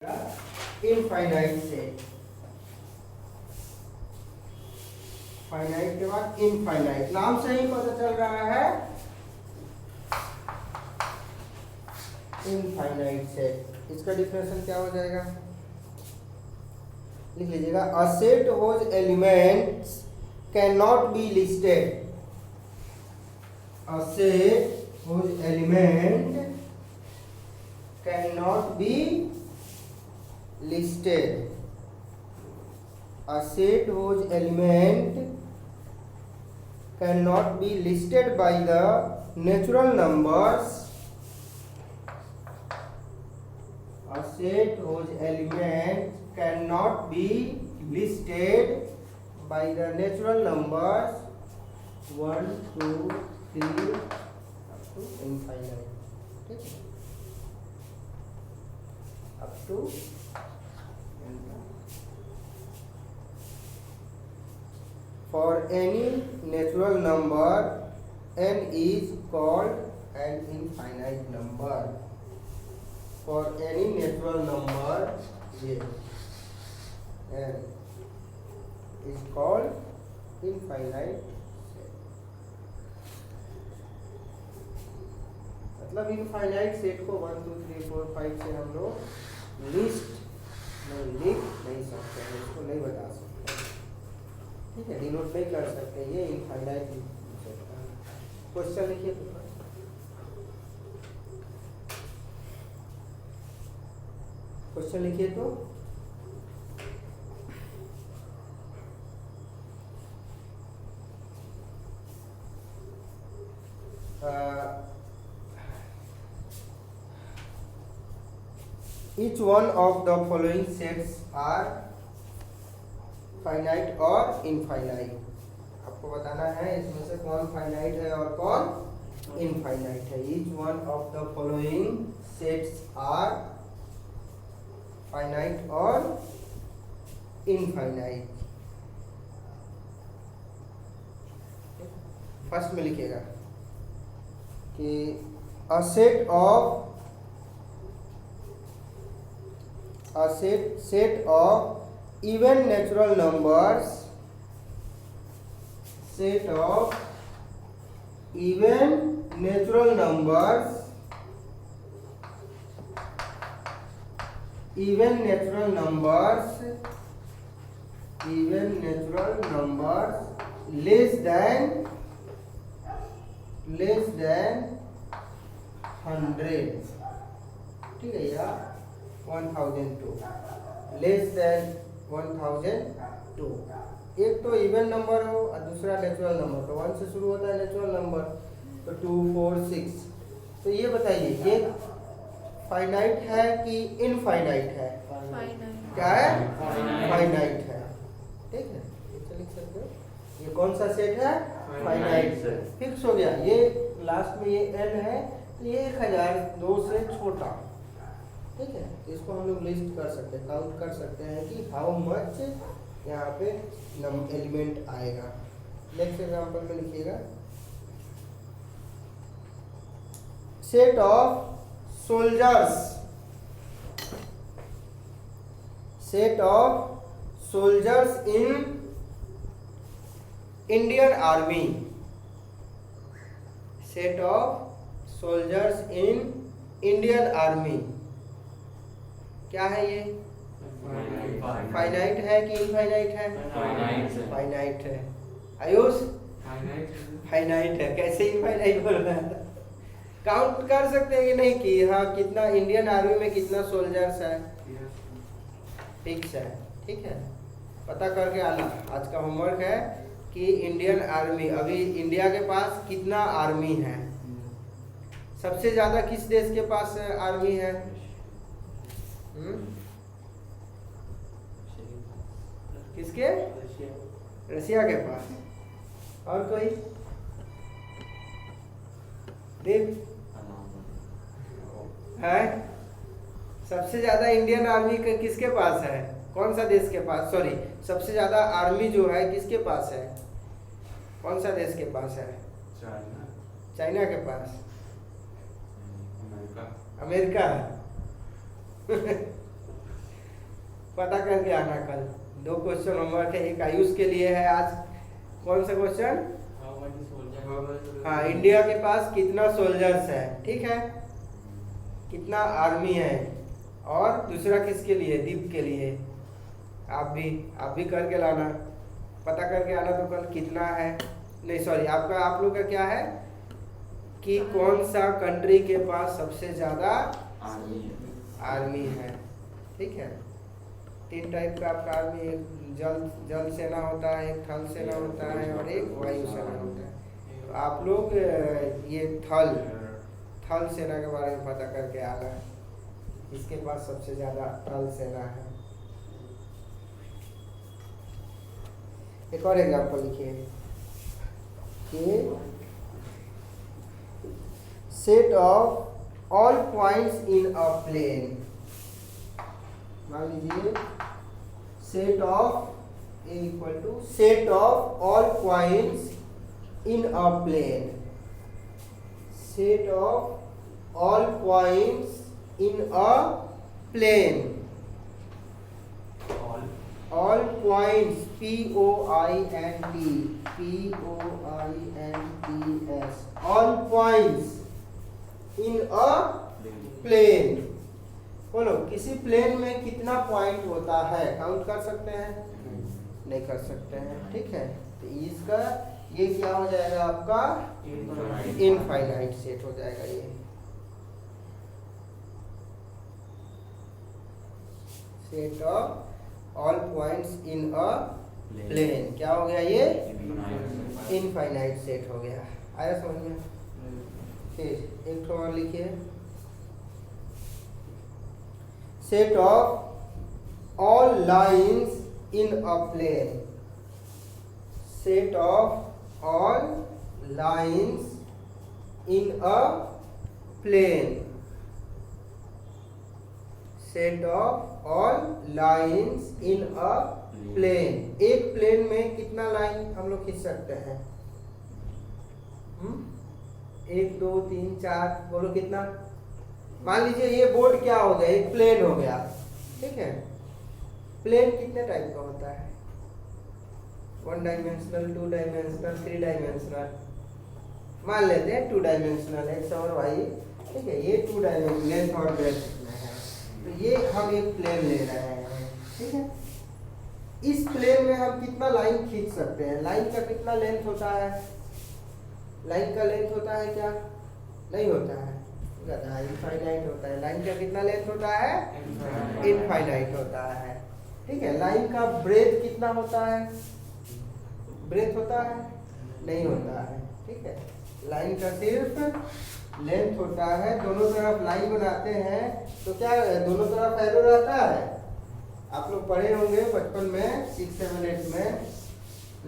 Infinite set. Finite के बाद infinite, नाम से ही पता चल रहा है इनफाइनाइट सेट। इसका डिफिनेशन क्या हो जाएगा, लिख लीजिएगा। A set whose elements can not be listed. A set whose element can not be listed. A set whose element cannot be listed by the natural numbers. A set whose element cannot be listed by the natural numbers 1, 2, 3 up to infinite. ठीक है, up to for any natural number n is called an infinite number. For any natural number n is called infinite set. मतलब infinite set को 1 2 3 4 5 से हम लोग list नहीं लिख नहीं सकते हैं, इसको नहीं बता सकते, ठीक है, डिनोट नहीं कर सकते, ये इनफाइनाइट सेट है। क्वेश्चन लिखिए, क्वेश्चन लिखिए तो each one of the following sets are finite और इनफाइनाइट। आपको बताना है इसमें से कौन फाइनाइट है और कौन इनफाइनाइट है। Each one of the following sets are finite और इनफाइनाइट। फर्स्ट में लिखिएगा कि a set of even natural numbers, set of even natural numbers, even natural numbers less than 100, ठीक है, या 1002, लेस देन 1002। एक तो इवन नंबर हो और दूसरा नेचुरल नंबर, तो 1 से शुरू होता है नेचुरल नंबर, तो 2 4 6। तो ये बताइए ये फाइनाइट है कि इनफाइनाइट है? क्या है? फाइनाइट है, ठीक है, इसे लिख सकते हो। ये कौन सा सेट है? Finite set. फिक्स हो गया। ये लास्ट में ये n है, तो ये 1002 से छोटा, ठीक है, इसको हम लोग लिस्ट कर सकते हैं, काउंट कर सकते हैं कि हाउ मच यहाँ पे एलिमेंट आएगा। नेक्स्ट एग्जांपल में लिखिएगा, set of soldiers in Indian army. Set of soldiers in Indian army क्या है? ये फाइनाइट है कि इनफाइनाइट है? फाइनाइट है। आयुष फाइनाइट है, कैसे इनफाइनाइट बोल रहा है? काउंट कर सकते हैं कि नहीं कि हाँ कितना इंडियन आर्मी में कितना सोल्जर्स है, फिक्स है, ठीक है, पता करके आना। आज का होमवर्क है कि इंडियन आर्मी, अभी इंडिया के पास कितना आर्मी है, सबसे ज्यादा किस देश के पास आर्मी है? किसके? रशिया के पास। और कोई? देव है? सबसे ज्यादा इंडियन आर्मी किसके पास है? कौन सा देश के पास? सॉरी, सबसे ज्यादा आर्मी जो है किसके पास है? कौन सा देश के पास है? चाइना के पास। अमेरिका पता करके आना कल। 2 क्वेश्चन होमवर्क है, एक आयुष के लिए है आज। कौन सा क्वेश्चन? हाँ, इंडिया के पास कितना सोल्जर्स है, ठीक है, कितना आर्मी है। और दूसरा किसके लिए? दीप के लिए। आप भी करके लाना, पता करके आना तो कल कितना है, नहीं सॉरी आप लोग का क्या है कि कौन सा कंट्री के पास सबसे ज़्यादा आर्मी है, ठीक है। 3 टाइप का आपका आर्मी, एक जल सेना होता है, एक थल सेना होता है और एक वायु सेना होता है। तो आप लोग ये थल सेना के बारे में पता करके आना है, इसके पास सबसे ज़्यादा थल सेना है। एक और एग्जाम्पल लिखिए कि set of all points in a plane. मान लीजिए set of A equal to set of all points in a plane. Set of all points in a plane. All points POINTS all points in a plane. बोलो किसी plane में कितना point होता है, count कर सकते हैं? नहीं कर सकते हैं, ठीक है। तो इसका ये क्या हो जाएगा आपका? इनफाइनाइट सेट हो जाएगा। ये set of all points in a plane क्या हो गया? ये इनफाइनाइट सेट हो गया। आया समझ में? फिर एक तो और लिखिए, set of all lines in a plane. Set of all lines in a plane. Set of all lines in a plane. एक प्लेन में कितना लाइन हम लोग खींच सकते हैं? 1 2 3 4, बोलो कितना? मान लीजिए ये बोर्ड क्या हो गया? एक प्लेन हो गया, ठीक है। प्लेन कितने टाइप का होता है? 1 डायमेंशनल, 2 डायमेंशनल, 3 डायमेंशनल। मान लेते हैं 2 डायमेंशनल, एक्स और वाई, ठीक है। ये 2 डायमेंशनल लेंथ और ब्रेड्थ में है, तो ये हम एक प्लेन ले रहे हैं, ठीक है। इस प्लेन में हम कितना लाइन खींच सकते हैं? लाइन का कितना लेंथ होता है? लाइन का लेंथ होता है क्या? नहीं होता है, इनफाइनाइट होता है। लाइन का कितना लेंथ होता है? इनफाइनाइट होता है, ठीक है। लाइन का ब्रेथ कितना होता है? ब्रेथ होता है? नहीं होता है, ठीक है। लाइन का सिर्फ लेंथ होता है। दोनों तरफ लाइन बनाते हैं तो क्या दोनों तरफ एरो रहता है? आप लोग पढ़े होंगे बचपन में 6 7 8 में,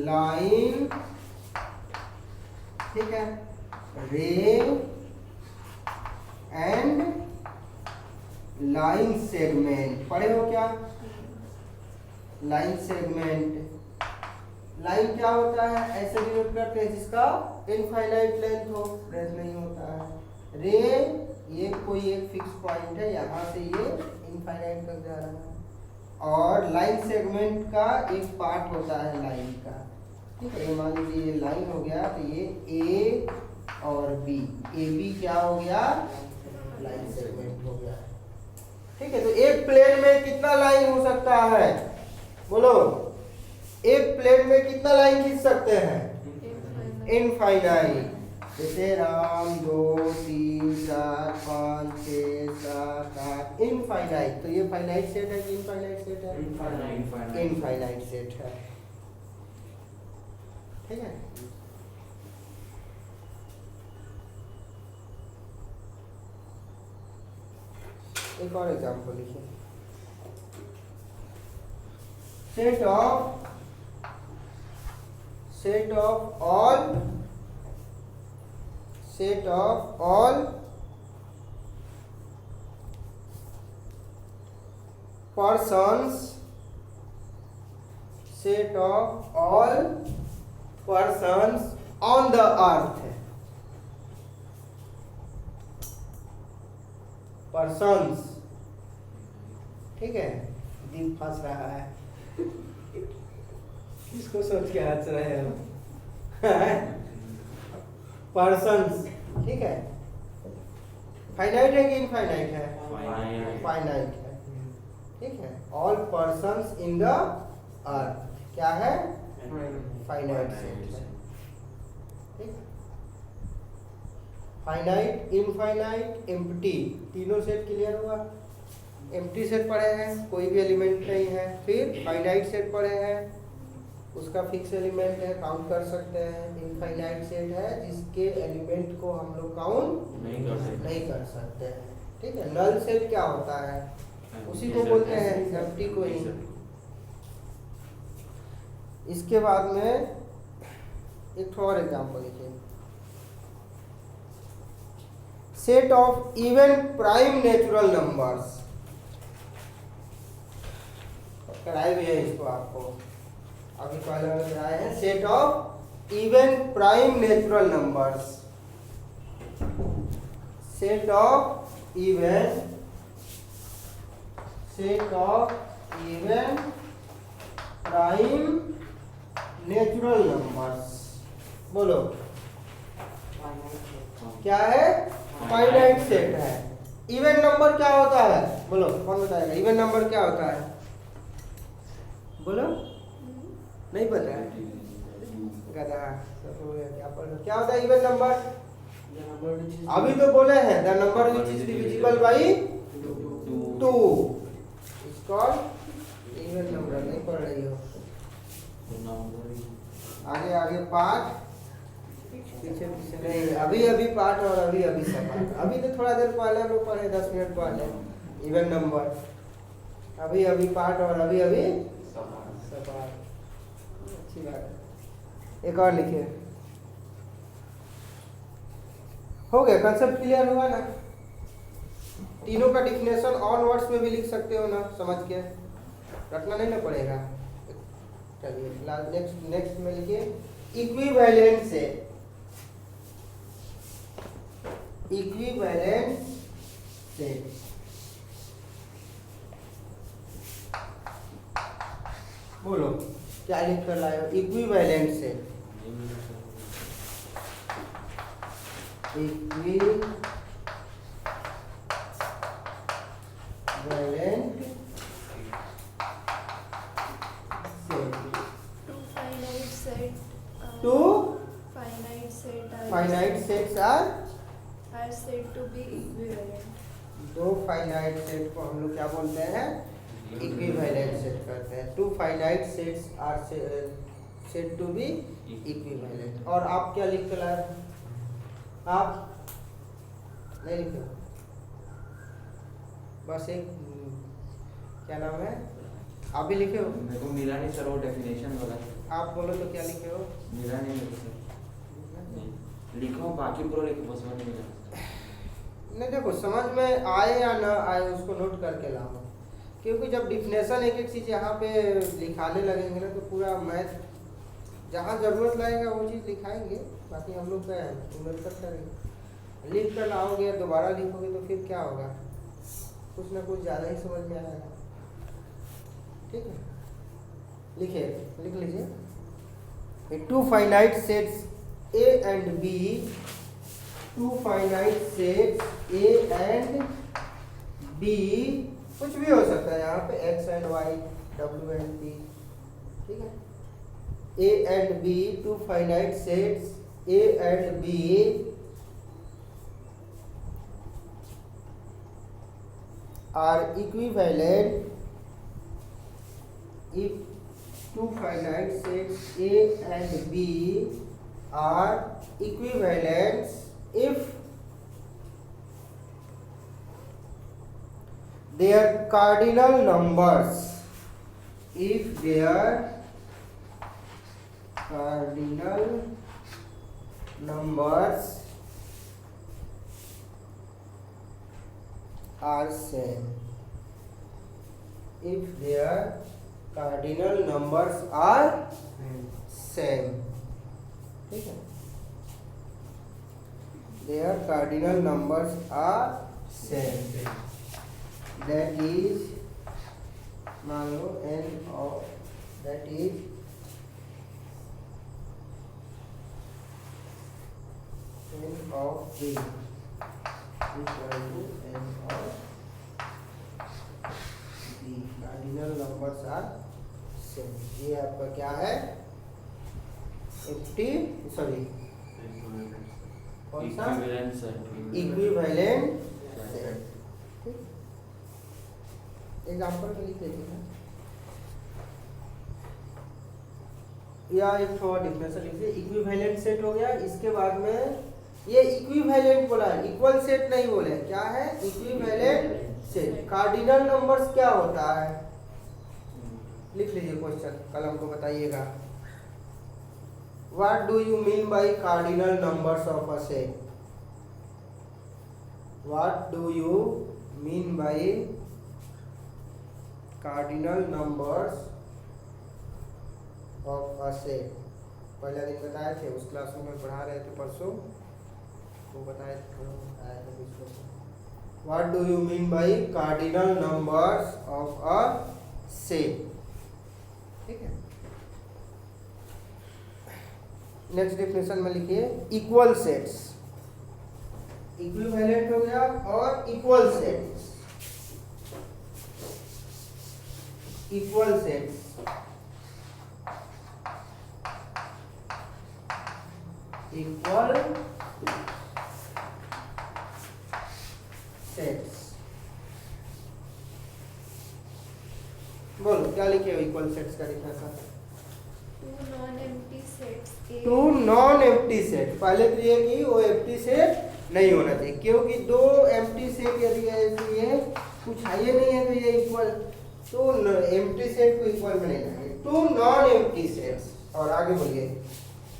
लाइन, ठीक है, रे एंड लाइन सेगमेंट। पढ़े हो क्या? Line segment. लाइन क्या होता है? ऐसे डिनोट करते हैं जिसका इनफाइनाइट लेंथ हो, ब्रेथ नहीं होता है। रे ये कोई एक फिक्स पॉइंट है, यहाँ से ये इनफाइनाइट तक जा रहा है। और लाइन सेगमेंट का एक पार्ट होता है लाइन का, ठीक है। ये मान लीजिए ये लाइन हो गया, तो ये ए और बी, ए बी क्या हो गया? लाइन सेगमेंट हो गया, ठीक है। तो एक प्लेन में कितना लाइन हो सकता है? बोलो, एक प्लेन में कितना लाइन खींच सकते हैं? इनफाइनाइट। जैसे राम 2 3 4 5 6 7 8, इनफाइनाइट। तो ये फाइनाइट सेट है कि इनफाइनाइट सेट है? इनफाइनाइट सेट है, ठीक है। एक और एग्जाम्पल लिखिए, set of all persons, set of all persons on the earth। persons, ठीक है, दीप फंस रहा है। किसको सोच के हंस रहे हो? पर्सन्स, ठीक है। फाइनाइट है कि इनफाइनाइट है? फाइनाइट है, ठीक है। All persons in the earth क्या है? फाइनाइट सेट है, ठीक। फाइनाइट, इनफाइनाइट, एम्प्टी, तीनों सेट क्लियर हुआ। एम्प्टी सेट पढ़े हैं, कोई भी एलिमेंट नहीं है। फिर फाइनाइट सेट पढ़े हैं, उसका फिक्स एलिमेंट है, काउंट कर सकते हैं। इनफाइनाइट सेट है जिसके एलिमेंट को हम लोग काउंट नहीं कर सकते हैं, ठीक है। नल सेट क्या होता है? उसी को बोलते हैं, एम्प्टी को ही। इसके बाद में एक और एग्जांपल लिखिए। Set of even prime natural numbers, कराए भी है इसको आपको, अभी पहले में कराए हैं। Set of even prime natural numbers, set of even prime natural numbers, बोलो क्या है? फाइनाइट सेट है। इवन नंबर क्या होता है? बोलो, कौन बताएगा? इवन नंबर क्या होता है? बोलो, नहीं पता है? गधा, क्या होता है इवन नंबर? अभी तो बोले हैं, the number which is divisible by 2 is called even number. नहीं पढ़ रही हो? आगे आगे पाठ, पीछे पीछे नहीं, अभी पाठ और अभी सपाट। अभी तो थोड़ा देर पहले हम लोग पढ़े, 10 मिनट पहले, इवन नंबर। अभी पाठ और अभी सपाट। अच्छी बात है। एक और लिखिए। हो गया, कंसेप्ट क्लियर हुआ ना? तीनों का डिफिनेशन ऑन वर्ड्स में भी लिख सकते हो ना, समझ के रखना नहीं ना पड़ेगा। चलिए नेक्स्ट में लिखिए इक्विवेलेंट सेट। इक्विवेलेंट सेट, बोलो क्या लिख कर लाए हो? Equivalent set, equivalent set. Two finite sets are said to be equivalent. दो फाइनाइट सेट को हम लोग क्या बोलते हैं? इक्विवेलेंट सेट करते हैं। Two finite sets are said to be equivalent. और आप क्या लिख कर लाए? आप नहीं लिखे, बस एक क्या नाम है, आप भी लिखे हो? मेरे को मिला नहीं सर वो डेफिनेशन वगैरह। आप बोलो तो क्या लिखे हो? मिला नहीं मेरे को। लिखो बाकी पूरा लिखो, बस नहीं मिला। नहीं, देखो समझ में आए या ना आए उसको नोट करके लाओ, क्योंकि जब डिफिनेशन एक चीज़ यहाँ पे लिखाने लगेंगे ना तो पूरा मैथ जहाँ ज़रूरत लगेगा वो चीज़ लिखाएंगे। बाकी हम लोग क्या उम्मीद करेंगे, लिख कर लाओगे दोबारा लिखोगे तो फिर क्या होगा, कुछ ना कुछ ज़्यादा ही समझ में आएगा। ठीक है, लिख लीजिए। Two finite sets A and B, two finite sets A and B, कुछ भी हो सकता है यहाँ पे, X and Y, W and P, ठीक है। A and B, two finite sets A and B are equivalent if two finite sets A and B are equivalent if their cardinal numbers, if their cardinal numbers are same, if their cardinal numbers are same, ठीक है, their cardinal numbers are same, that is मान लो n of that is n ऑफ a equal to n of b। Cardinal numbers are same. ये आपका क्या है? एफटी सॉरी कौन सा? Equivalent set. Equivalent set. Example में लिख लेते हैं या एक थोड़ा डिफरेंस लिख लीजिए। इक्विवेलेंट सेट हो गया। इसके बाद में ये इक्विवेलेंट बोला है, इक्वल सेट नहीं बोले। क्या है? Equivalent set. कार्डिनल नंबर्स क्या होता है? लिख लीजिए क्वेश्चन, कल हमको बताइएगा। What do you mean by cardinal numbers of a set? What do you mean by cardinal numbers of a set? पहला दिन बताए थे, उस क्लास में पढ़ा रहे थे परसों, वो बताए थे। What do you mean by cardinal numbers of a set? ठीक है। नेक्स्ट डेफिनेशन में लिखिए इक्वल सेट्स। इक्विवेलेंट हो गया और equal sets. Equal sets equal sets. बोलो क्या लिखे हो इक्वल सेट्स का definition? Two non-empty sets A two non-empty set. पहले तो ये कि वो एम्प्टी सेट नहीं होना चाहिए, क्योंकि दो एम्प्टी सेट यदि है तो ये कुछ है ही नहीं है तो ये इक्वल, तो एम्प्टी सेट को इक्वल में नहीं लाएंगे। Two non-empty sets. और आगे बोलिए।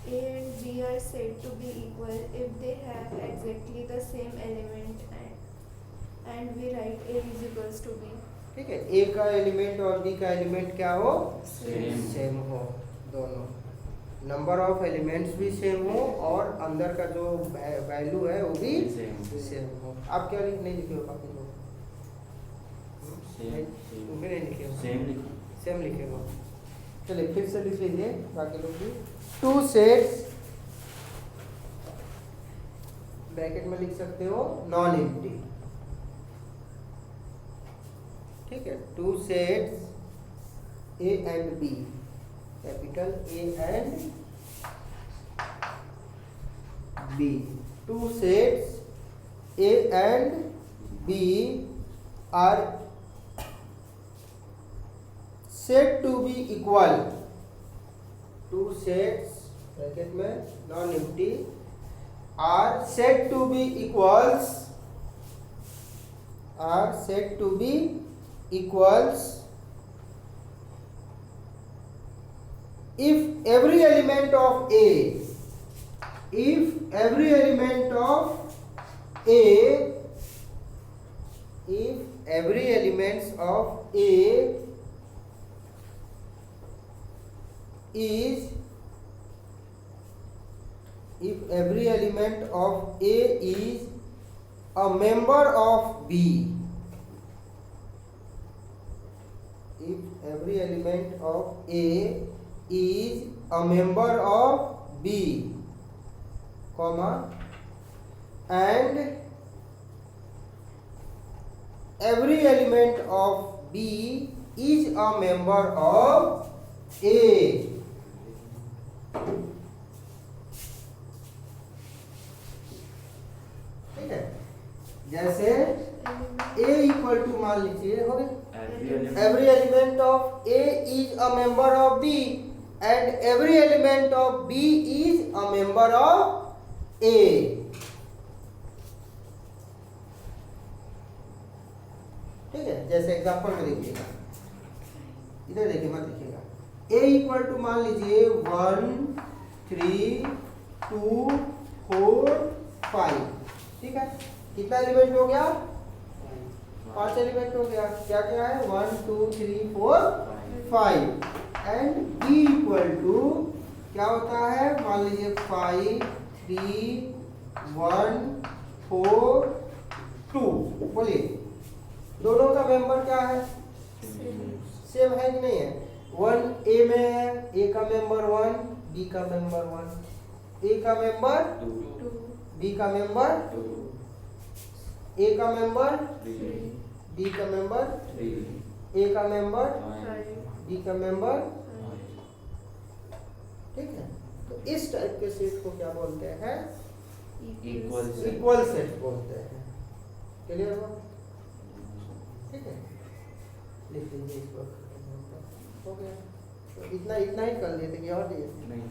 A and B are said to be equal if they have exactly the same element and we write A is equals to B. ठीक है, ए का एलिमेंट और बी का एलिमेंट क्या हो? सेम। सेम हो। दोनों नंबर ऑफ एलिमेंट्स भी सेम हो और अंदर का जो वैल्यू है वो भी सेम हो। आप क्या नहीं लिखे हो? बाकी लोग तुम भी नहीं लिखे हो? सेम लिखे हो। चलिए फिर से लिख लीजिए बाकी लोग भी। टू सेट्स ब्रैकेट में लिख सकते हो नॉन एम्प्टी। ठीक है, two sets A and B, capital A and B. Two sets A and B are said to be equal। Two sets bracket में non empty are said to be equals if every element of A is a member of B, if every element of A is a member of B, comma, and every element of B is a member of A। ठीक है, जैसे A equal to मान लीजिए हो गया every element of A is a member of B and every element of B is a member of A। ठीक है, जैसे एग्जांपल में देखिएगा, इधर देखिए मत लिखिएगा। A इक्वल टू मान लीजिए 1 3 2 4 5। ठीक है, कितना एलिमेंट हो गया? 5 एलिमेंट हो गया। क्या क्या है? 1 2 3 4 5 एंड B इक्वल टू क्या होता है? मान लीजिए 5 3 1 4 2। बोलिए दोनों का मेंबर क्या है? सेम है कि नहीं है? 1 ए में है, ए का मेंबर 1, बी का मेंबर 1, ए का मेंबर 2 2 बी का मेंबर 2 ए का मेंबर 3 बी का मेंबर 3 ए का मेंबर 5 बी का मेंबर। 5 ठीक है, तो इस टाइप के सेट को क्या बोलते हैं? Equal set. इक्वल सेट बोलते हैं। क्लियर हुआ? ठीक है, लिख लीजिए इसको। हो गया, तो इतना इतना ही कर लेते कि और दिए? नहीं